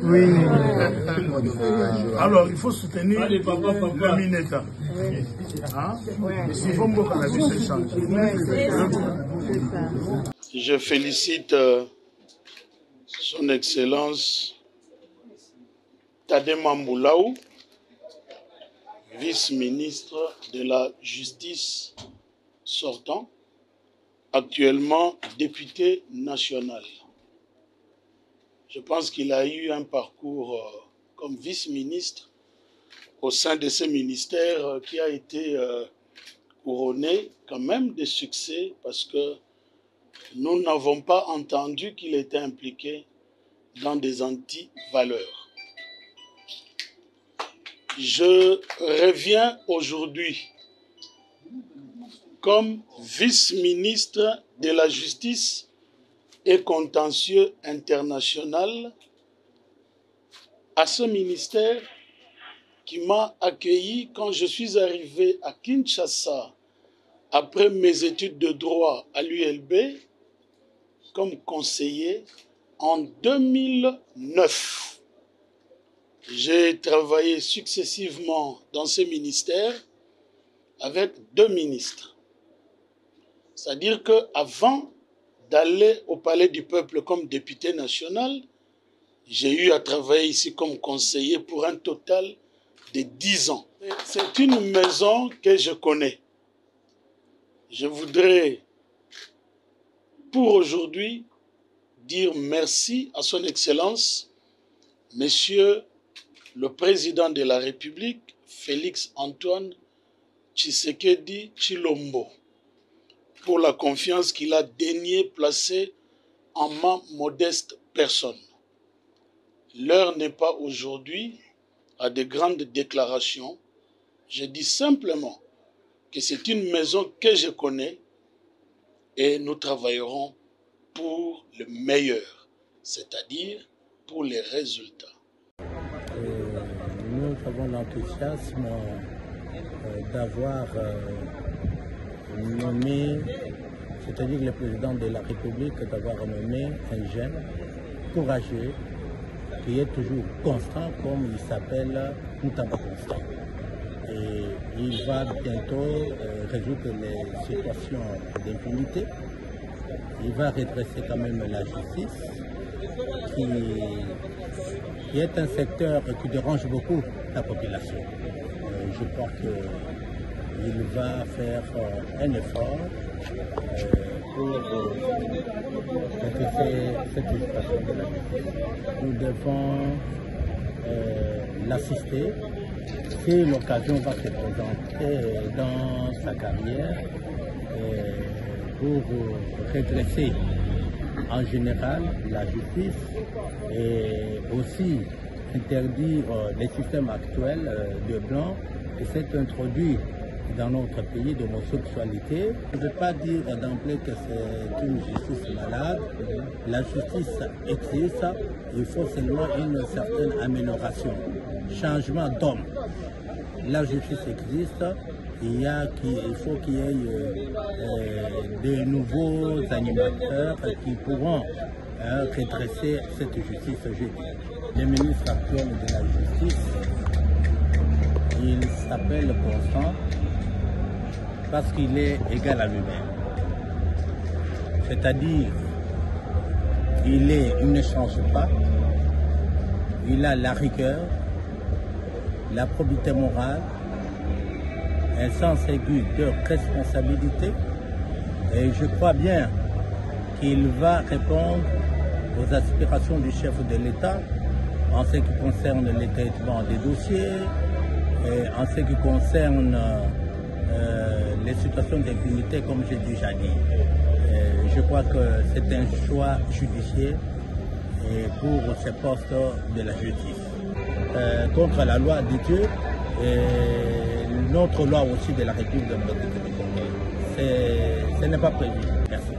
Oui. Alors, il faut soutenir le Mineta. Je félicite son Excellence Tadema Mboulaou, vice-ministre de la Justice sortant, actuellement député national. Je pense qu'il a eu un parcours comme vice-ministre au sein de ce ministère qui a été couronné quand même de succès parce que nous n'avons pas entendu qu'il était impliqué dans des anti-valeurs. Je reviens aujourd'hui comme vice-ministre de la Justice et contentieux international à ce ministère qui m'a accueilli quand je suis arrivé à Kinshasa après mes études de droit à l'ULB comme conseiller en 2009. J'ai travaillé successivement dans ces ministères avec 2 ministres. C'est-à-dire qu'avant d'aller au Palais du Peuple comme député national, j'ai eu à travailler ici comme conseiller pour un total de 10 ans. C'est une maison que je connais. Je voudrais, pour aujourd'hui, dire merci à son Excellence, Monsieur le Président de la République, Félix Antoine Tshisekedi Tshilombo, pour la confiance qu'il a daigné placer en ma modeste personne. L'heure n'est pas aujourd'hui à de grandes déclarations. Je dis simplement que c'est une maison que je connais et nous travaillerons pour le meilleur, c'est-à-dire pour les résultats. Nous avons l'enthousiasme d'avoir nommé, c'est-à-dire le président de la République, d'avoir nommé un jeune courageux qui est toujours constant, comme il s'appelle Moutamba Constant. Et il va bientôt résoudre les situations d'impunité. Il va redresser quand même la justice, qui est un secteur qui dérange beaucoup la population. Je crois qu'il va faire un effort pour redresser cette situation de la justice. Nous devons l'assister. Si l'occasion va se présenter dans sa carrière pour redresser en général la justice et aussi interdire les systèmes actuels de blancs qui s'est introduit dans notre pays d'homosexualité. Je ne veux pas dire d'emblée que c'est une justice malade. La justice existe, il faut seulement une certaine amélioration, changement d'homme. La justice existe, il faut qu'il y ait de nouveaux animateurs qui pourront redresser cette justice. Le ministre actuel de la justice, il s'appelle Constant parce qu'il est égal à lui-même. C'est-à-dire, il ne change pas, il a la rigueur, la probité morale, un sens aigu de responsabilité, et je crois bien qu'il va répondre aux aspirations du chef de l'État en ce qui concerne le traitement des dossiers, et en ce qui concerne les situations d'impunité, comme j'ai déjà dit. Je crois que c'est un choix judiciaire pour ce poste de la justice. Contre la loi de Dieu et notre loi aussi de la République démocratique du Congo. Ce n'est pas prévu. Merci.